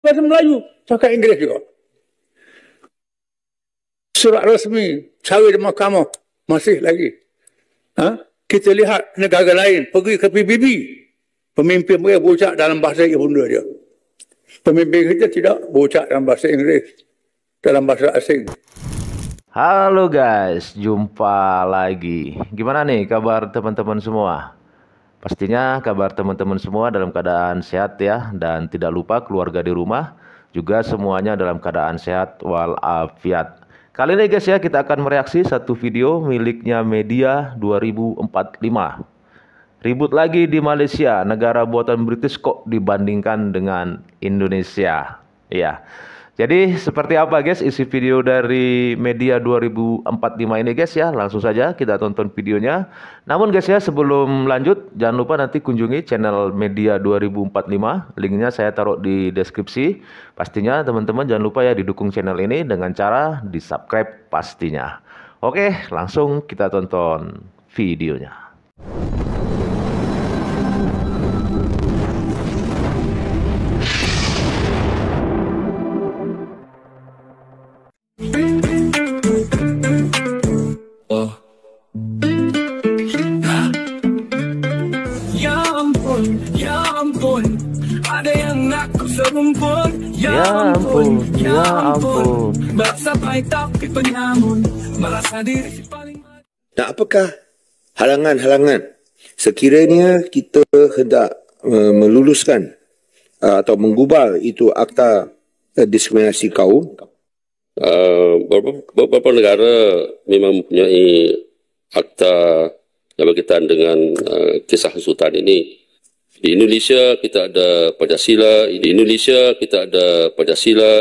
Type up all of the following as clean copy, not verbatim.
bahasa Melayu, cakap Inggeris juga. Surat rasmi, cawe di mahkamah, masih lagi. Kita lihat negara lain, pergi ke PBB. Pemimpin mereka berucap dalam bahasa ibunda dia. Pemimpin kita tidak berucap dalam bahasa Inggeris, dalam bahasa asing. Halo guys, jumpa lagi. Gimana nih kabar teman-teman semua? Pastinya kabar teman-teman semua dalam keadaan sehat ya. Dan tidak lupa keluarga di rumah juga semuanya dalam keadaan sehat walafiat. Kali ini guys ya, kita akan mereaksi satu video miliknya Media 2045. Ribut lagi di Malaysia, negara buatan British kok dibandingkan dengan Indonesia. Iya. Jadi seperti apa guys isi video dari Media 2045 ini guys ya. Langsung saja kita tonton videonya. Namun guys ya, sebelum lanjut jangan lupa nanti kunjungi channel Media 2045. Linknya saya taruh di deskripsi. Pastinya teman-teman jangan lupa ya didukung channel ini dengan cara di subscribe pastinya. Oke, langsung kita tonton videonya. Ada yang ngaku serumpun. Ya ampun. Bersampai tapi penyamun, merasa diri paling. Nah, apakah halangan-halangan sekiranya kita hendak meluluskan atau menggubal itu akta diskriminasi kaum? Beberapa negara memang mempunyai akta yang berkaitan dengan kisah hasutan ini. Di Indonesia kita ada Pancasila.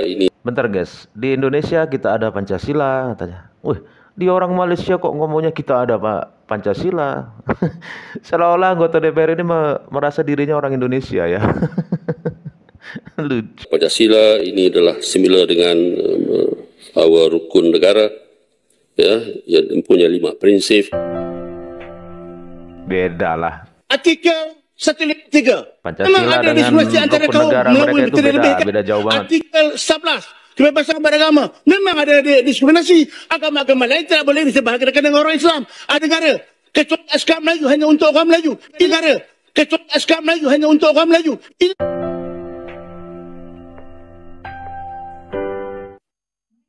Ini. Bentar guys, di Indonesia kita ada Pancasila katanya. Wih, di orang Malaysia kok ngomongnya kita ada Pancasila. Seolah-olah anggota DPR ini merasa dirinya orang Indonesia ya. Pancasila ini adalah similar dengan rukun negara ya, yang mempunyai 5 prinsip. Beda lah. Artikel 153. Pancasila dengan rukun negara mereka itu beda jauh banget. Artikel 11. Kebebasan beragama. Memang ada diskriminasi. Agama-agama lain tidak boleh disebahagiakan dengan orang Islam. Ada negara. Kecuali SK Melayu hanya untuk orang Melayu. Negara. Kecuali SK Melayu hanya untuk orang Melayu.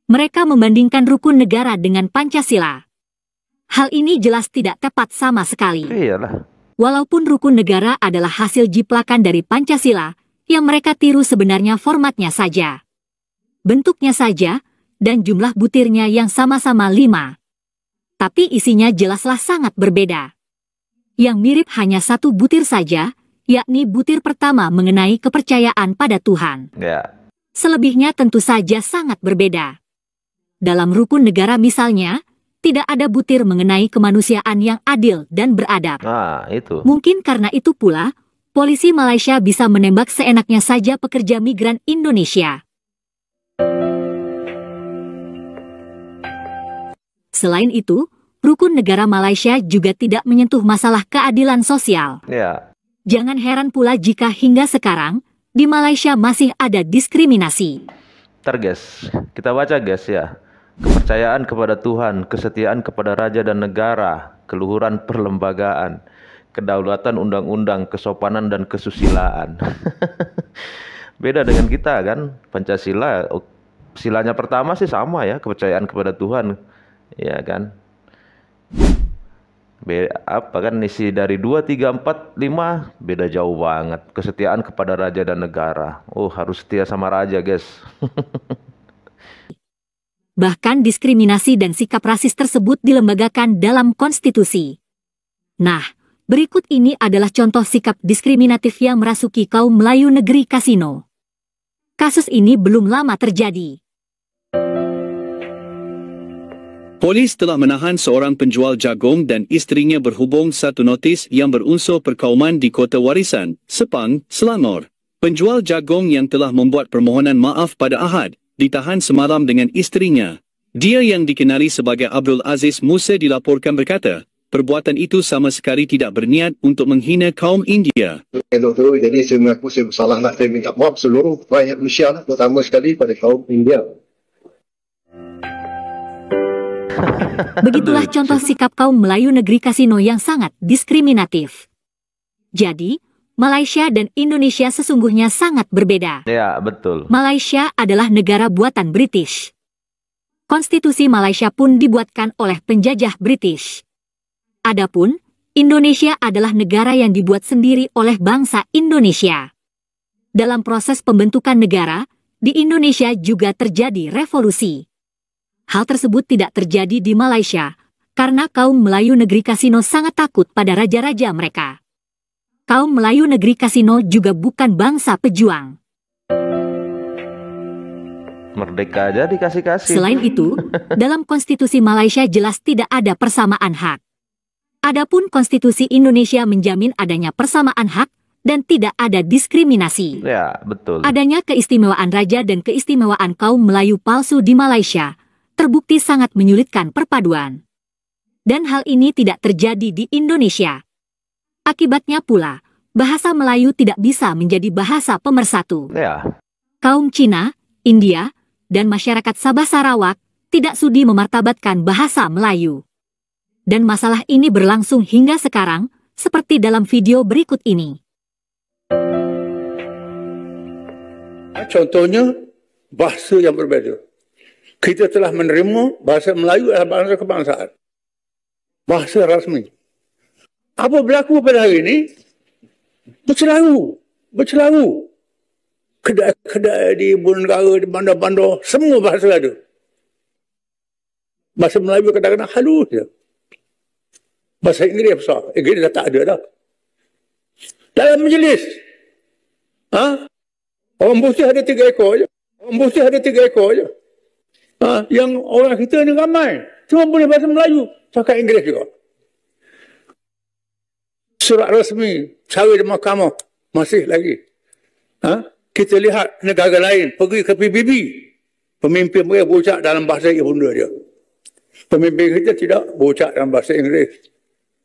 Mereka membandingkan rukun negara dengan Pancasila. Hal ini jelas tidak tepat sama sekali. Iyalah. Walaupun rukun negara adalah hasil jiplakan dari Pancasila, yang mereka tiru sebenarnya formatnya saja. Bentuknya saja, dan jumlah butirnya yang sama-sama 5. Tapi isinya jelaslah sangat berbeda. Yang mirip hanya satu butir saja, yakni butir pertama mengenai kepercayaan pada Tuhan. Ya. Selebihnya tentu saja sangat berbeda. Dalam rukun negara misalnya, tidak ada butir mengenai kemanusiaan yang adil dan beradab. Nah, itu. Mungkin karena itu pula, polisi Malaysia bisa menembak seenaknya saja pekerja migran Indonesia. Selain itu, rukun negara Malaysia juga tidak menyentuh masalah keadilan sosial. Ya. Jangan heran pula jika hingga sekarang, di Malaysia masih ada diskriminasi. Ntar guys, kita baca guys ya. Kepercayaan kepada Tuhan, kesetiaan kepada raja dan negara, keluhuran perlembagaan, kedaulatan undang-undang, kesopanan dan kesusilaan. Beda dengan kita kan, Pancasila, silanya pertama sih sama ya, kepercayaan kepada Tuhan, ya kan. Apa kan isi dari 2, 3, 4, 5 beda jauh banget. Kesetiaan kepada raja dan negara. Oh, harus setia sama raja guys. Bahkan diskriminasi dan sikap rasis tersebut dilembagakan dalam konstitusi. Nah, berikut ini adalah contoh sikap diskriminatif yang merasuki kaum Melayu negeri Kasino. Kasus ini belum lama terjadi. Polis telah menahan seorang penjual jagung dan isterinya berhubung satu notis yang berunsur perkauman di Kota Warisan, Sepang, Selangor. Penjual jagung yang telah membuat permohonan maaf pada Ahad, ditahan semalam dengan isterinya. Dia yang dikenali sebagai Abdul Aziz Musa dilaporkan berkata, perbuatan itu sama sekali tidak berniat untuk menghina kaum India. Elok tu, jadi saya mengaku saya bersalah lah. Saya minta maaf seluruh rakyat Malaysia lah, terutama sekali pada kaum India. Begitulah contoh sikap kaum Melayu negeri kasino yang sangat diskriminatif. Jadi, Malaysia dan Indonesia sesungguhnya sangat berbeda. Ya, betul. Malaysia adalah negara buatan British. Konstitusi Malaysia pun dibuatkan oleh penjajah British. Adapun, Indonesia adalah negara yang dibuat sendiri oleh bangsa Indonesia. Dalam proses pembentukan negara, di Indonesia juga terjadi revolusi. Hal tersebut tidak terjadi di Malaysia, karena kaum Melayu negeri kasino sangat takut pada raja-raja mereka. Kaum Melayu negeri kasino juga bukan bangsa pejuang. Merdeka aja dikasih-kasih. Selain itu, dalam konstitusi Malaysia jelas tidak ada persamaan hak. Adapun konstitusi Indonesia menjamin adanya persamaan hak dan tidak ada diskriminasi. Ya, betul. Adanya keistimewaan raja dan keistimewaan kaum Melayu palsu di Malaysia terbukti sangat menyulitkan perpaduan. Dan hal ini tidak terjadi di Indonesia. Akibatnya pula, bahasa Melayu tidak bisa menjadi bahasa pemersatu. Ya. Kaum Cina, India, dan masyarakat Sabah Sarawak tidak sudi memartabatkan bahasa Melayu. Dan masalah ini berlangsung hingga sekarang, seperti dalam video berikut ini. Contohnya, bahasa yang berbeza. Kita telah menerima bahasa Melayu adalah bahasa kebangsaan. Bahasa rasmi. Apa berlaku pada hari ini? Bercelaru. Kedai-kedai di ibu negara, di bandar-bandar, semua bahasa ada. Bahasa Melayu kadang-kadang halus je. Bahasa Inggeris besar. Inggeris dah tak ada dah. Dalam majlis. Orang putih ada 3 ekor je. Yang orang kita ni ramai. Cuma boleh bahasa Melayu. Cakap Inggeris juga. Surat rasmi, cara di mahkamah, masih lagi. Kita lihat negara lain, pergi ke PBB. Pemimpin mereka berucap dalam bahasa ibunda dia. Pemimpin kita tidak berucap dalam bahasa Inggeris,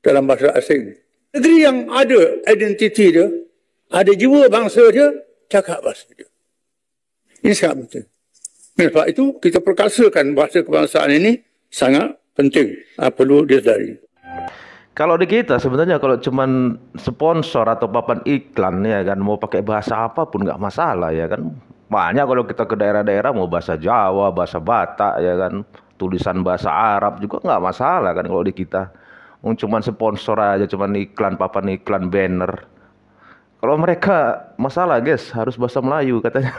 dalam bahasa asing. Negeri yang ada identiti dia, ada jiwa bangsa dia, cakap bahasa dia. Ini sangat penting. Sebab itu, kita perkasakan bahasa kebangsaan ini sangat penting. Perlu disedari. Kalau di kita sebenarnya kalau cuman sponsor atau papan iklan ya kan, mau pakai bahasa apapun nggak masalah ya kan. Banyak kalau kita ke daerah-daerah mau bahasa Jawa, bahasa Batak ya kan, tulisan bahasa Arab juga nggak masalah kan kalau di kita. Cuman sponsor aja, cuman iklan, papan iklan, banner. Kalau mereka masalah guys, harus bahasa Melayu katanya.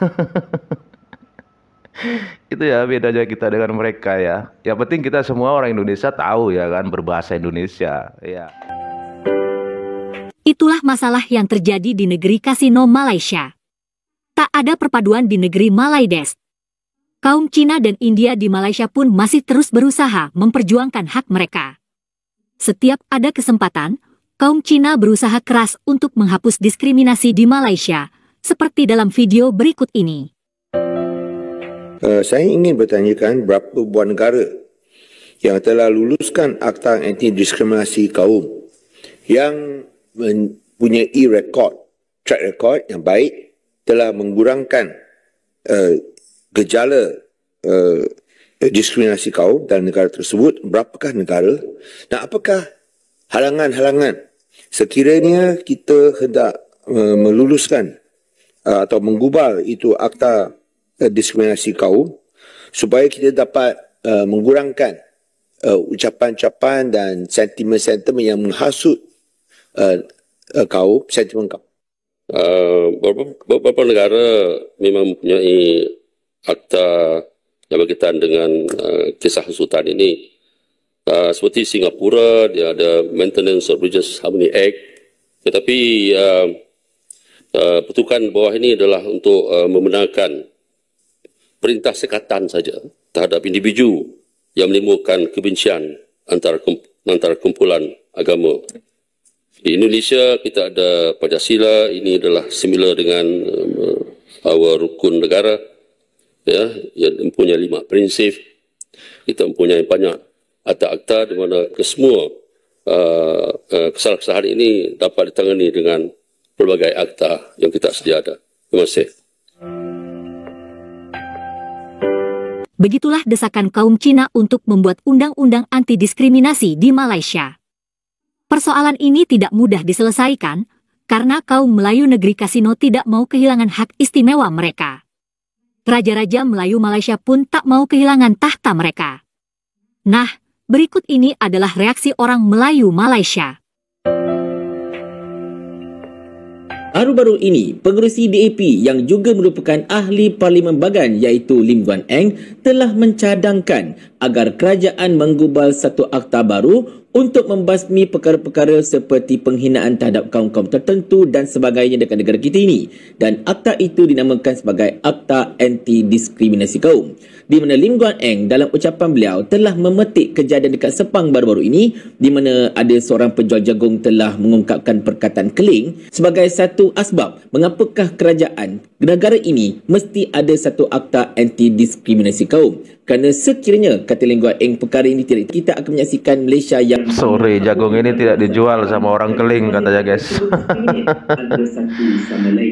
Itu ya bedanya kita dengan mereka ya. Yang penting kita semua orang Indonesia tahu ya kan berbahasa Indonesia ya. Itulah masalah yang terjadi di negeri kasino Malaysia. Tak ada perpaduan di negeri Malaides. Kaum Cina dan India di Malaysia pun masih terus berusaha memperjuangkan hak mereka. Setiap ada kesempatan, kaum Cina berusaha keras untuk menghapus diskriminasi di Malaysia, seperti dalam video berikut ini. Saya ingin bertanyakan berapa buah negara yang telah luluskan Akta Anti-Diskriminasi Kaum yang mempunyai track record yang baik, telah mengurangkan gejala diskriminasi kaum dalam negara tersebut. Berapakah negara dan apakah halangan-halangan sekiranya kita hendak meluluskan atau menggubal itu Akta Diskriminasi Kaum supaya kita dapat mengurangkan ucapan-ucapan dan sentimen-sentimen yang menghasut kaum, sentimen kaum. Beberapa negara memang mempunyai akta yang berkaitan dengan kisah hasutan ini. Seperti Singapura, dia ada Maintenance of Religious Harmony Act. Tetapi pertukan bawah ini adalah untuk membenarkan perintah sekatan saja terhadap individu yang menimbulkan kebencian antara kumpulan agama. Di Indonesia kita ada Pancasila, ini adalah similar dengan rukun negara, ya, yang mempunyai 5 prinsip. Kita mempunyai banyak akta-akta di mana kesemua kesalahan ini dapat ditangani dengan pelbagai akta yang kita sedia ada. Terima kasih. Begitulah desakan kaum Cina untuk membuat undang-undang anti diskriminasi di Malaysia. Persoalan ini tidak mudah diselesaikan karena kaum Melayu negeri Kasino tidak mau kehilangan hak istimewa mereka. Raja-raja Melayu Malaysia pun tak mau kehilangan tahta mereka. Nah, berikut ini adalah reaksi orang Melayu Malaysia. Baru-baru ini, pengerusi DAP yang juga merupakan ahli Parlimen Bagan iaitu Lim Guan Eng telah mencadangkan agar kerajaan menggubal satu akta baru untuk membasmi perkara-perkara seperti penghinaan terhadap kaum-kaum tertentu dan sebagainya dekat negara kita ini. Dan akta itu dinamakan sebagai Akta Anti-Diskriminasi Kaum. Di mana Lim Guan Eng dalam ucapan beliau telah memetik kejadian dekat Sepang baru-baru ini di mana ada seorang penjual jagung telah mengungkapkan perkataan keling sebagai satu asbab mengapakah kerajaan negara ini mesti ada satu akta anti-diskriminasi kaum. Kerana sekiranya, kata Lim Guan Eng, perkara ini tidak, kita akan menyaksikan Malaysia yang... Sorry, jagung ini tidak dijual sama orang keling katanya guys.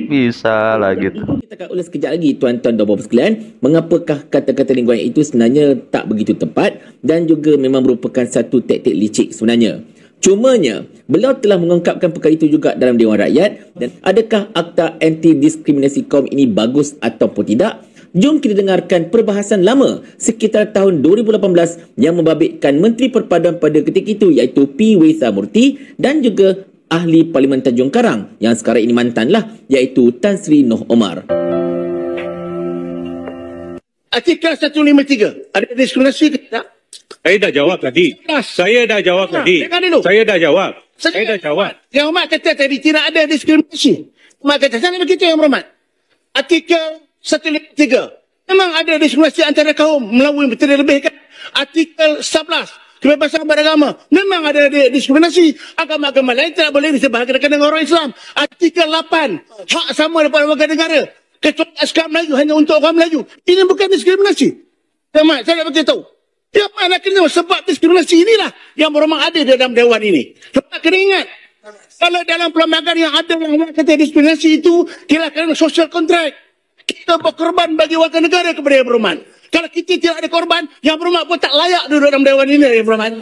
Bisa lah gitu. Kita akan ulas sekejap lagi tuan-tuan dan puan sekalian, mengapakah kata-kata Lim Guan Eng itu sebenarnya tak begitu tepat dan juga memang merupakan satu taktik licik sebenarnya. Cumanya, beliau telah mengungkapkan perkara itu juga dalam Dewan Rakyat. Dan adakah akta anti-diskriminasi kaum ini bagus ataupun tidak? Jom kita dengarkan perbahasan lama sekitar tahun 2018 yang membabitkan Menteri Perpaduan pada ketika itu iaitu P. Wesamurty dan juga ahli Parlimen Tanjung Karang yang sekarang ini mantan lah iaitu Tan Sri Noh Omar. Artikel 153 ada diskriminasi ke tak? Saya dah jawab tadi. Saya dah jawab tadi. Saya dah jawab. Saya dah jawab. Yang Hormat kata tadi tidak ada diskriminasi. Hormat kata sana begitu Yang Hormat. Artikel 153 memang ada diskriminasi antara kaum Melayu yang tidak lebihkan. Artikel 11 kebebasan beragama memang ada diskriminasi. Agama-agama lain tidak boleh disebahagikan dengan orang Islam. Artikel 8 hak sama daripada warga negara kecuali askar Melayu hanya untuk orang Melayu. Ini bukan diskriminasi. Yang Hormat, saya nak beritahu. Yang mana kena sebab diskriminasi inilah yang memang ada dalam Dewan ini. Sebab kena ingat, kalau dalam perlembagaan yang ada yang kata diskriminasi itu, kira kena social contract. Kita berkorban bagi warga negara kepada Yang Berhormat. Kalau kita tidak ada korban, Yang Berhormat pun tak layak duduk dalam Dewan ini, Yang Berhormat.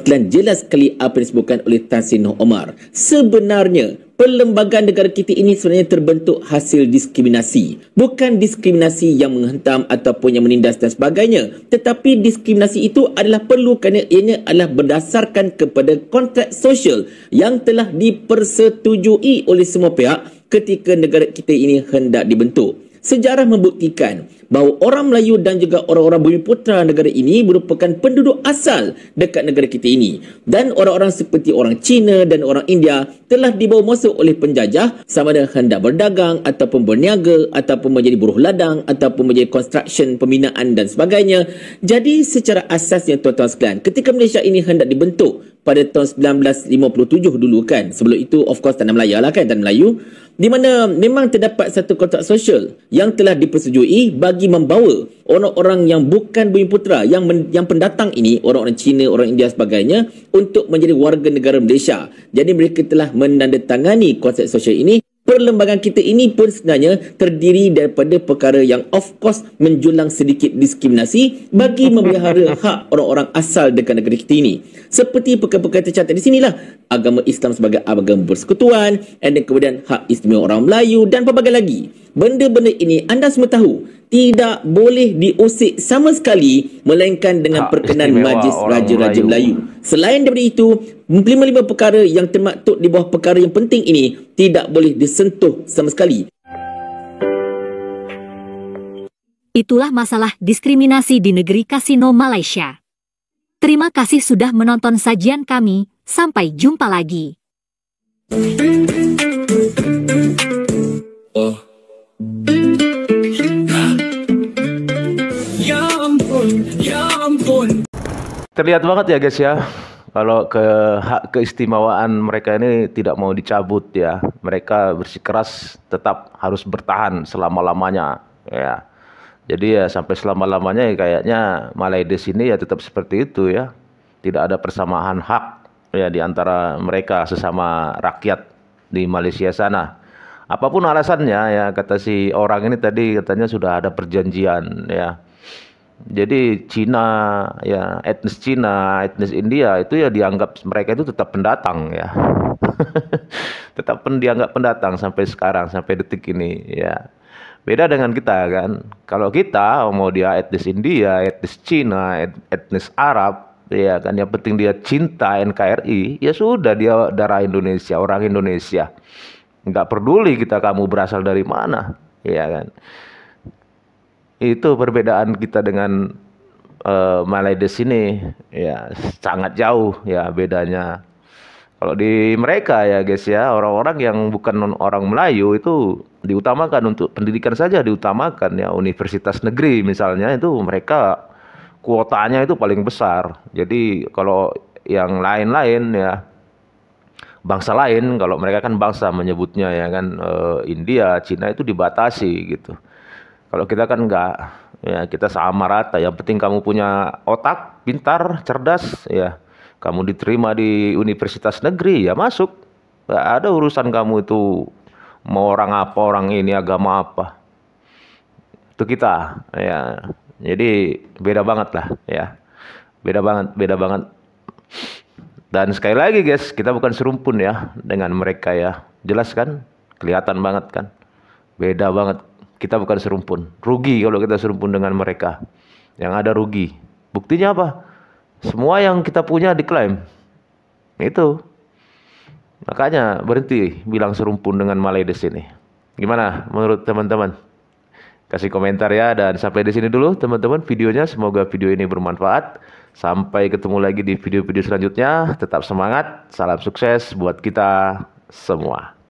Dan jelas sekali apa yang disebutkan oleh Tan Sri Noh Omar. Sebenarnya, perlembagaan negara kita ini sebenarnya terbentuk hasil diskriminasi. Bukan diskriminasi yang menghentam ataupun yang menindas dan sebagainya. Tetapi diskriminasi itu adalah perlu kerana ianya adalah berdasarkan kepada kontrak sosial yang telah dipersetujui oleh semua pihak ketika negara kita ini hendak dibentuk. Sejarah membuktikan bahawa orang Melayu dan juga orang-orang Bumiputera negara ini merupakan penduduk asal dekat negara kita ini. Dan orang-orang seperti orang Cina dan orang India telah dibawa masuk oleh penjajah sama ada hendak berdagang ataupun berniaga ataupun menjadi buruh ladang ataupun menjadi construction, pembinaan dan sebagainya. Jadi secara asasnya tuan-tuan sekalian, ketika Malaysia ini hendak dibentuk pada tahun 1957 dulu kan, sebelum itu of course Tanah Melaya lah kan, Tanah Melayu, di mana memang terdapat satu kontrak sosial yang telah dipersetujui bagi membawa orang-orang yang bukan Bumiputera, yang pendatang ini, orang-orang Cina, orang India sebagainya, untuk menjadi warga negara Malaysia. Jadi mereka telah menandatangani konsep sosial ini. Perlembagaan kita ini pun sebenarnya terdiri daripada perkara yang of course menjulang sedikit diskriminasi bagi memelihara hak orang-orang asal dekat negara kita ini. Seperti perkara-perkara tercatat di sinilah, agama Islam sebagai agama persekutuan, dan kemudian hak istimewa orang Melayu dan pelbagai lagi. Benda-benda ini anda semua tahu tidak boleh diusik sama sekali melainkan dengan perkenan Majlis Raja-Raja Melayu. Selain daripada itu, 5 perkara yang termaktub di bawah perkara yang penting ini tidak boleh disentuh sama sekali. Itulah masalah diskriminasi di negeri Kasino Malaysia. Terima kasih sudah menonton sajian kami. Sampai jumpa lagi. Terlihat banget ya guys ya, kalau hak keistimewaan mereka ini tidak mau dicabut ya. Mereka bersikeras tetap harus bertahan selama-lamanya ya. Jadi ya sampai selama-lamanya ya, kayaknya Malaides ini ya tetap seperti itu ya. Tidak ada persamaan hak ya di antara mereka sesama rakyat di Malaysia sana. Apapun alasannya ya, kata si orang ini tadi katanya sudah ada perjanjian ya. Jadi Cina ya, etnis Cina, etnis India itu ya dianggap mereka itu tetap pendatang ya. Tetap dianggap pendatang sampai sekarang, sampai detik ini ya. Beda dengan kita kan. Kalau kita mau dia etnis India, etnis Cina, etnis Arab ya kan, yang penting dia cinta NKRI, ya sudah dia darah Indonesia, orang Indonesia. Nggak peduli kita kamu berasal dari mana, ya kan. Itu perbedaan kita dengan Malaydes ini ya, sangat jauh ya bedanya. Kalau di mereka ya guys ya, orang-orang yang bukan orang Melayu itu diutamakan untuk pendidikan saja, diutamakan ya. Universitas negeri misalnya itu mereka kuotanya itu paling besar. Jadi kalau yang lain-lain ya, bangsa lain, kalau mereka kan bangsa menyebutnya ya kan, India, Cina itu dibatasi gitu. Kalau kita kan enggak, ya kita sama rata. Yang penting kamu punya otak, pintar, cerdas, ya kamu diterima di universitas negeri, ya masuk. Enggak ada urusan kamu itu mau orang apa, orang ini agama apa. Itu kita, ya. Jadi beda banget lah, ya. Beda banget. Dan sekali lagi guys, kita bukan serumpun ya dengan mereka ya. Jelas kan? Kelihatan banget kan? Beda banget. Kita bukan serumpun. Rugi kalau kita serumpun dengan mereka. Yang ada rugi. Buktinya apa? Semua yang kita punya diklaim. Itu. Makanya berhenti bilang serumpun dengan Malaydes ini. Gimana menurut teman-teman? Kasih komentar ya, dan sampai di sini dulu teman-teman videonya. Semoga video ini bermanfaat. Sampai ketemu lagi di video-video selanjutnya. Tetap semangat. Salam sukses buat kita semua.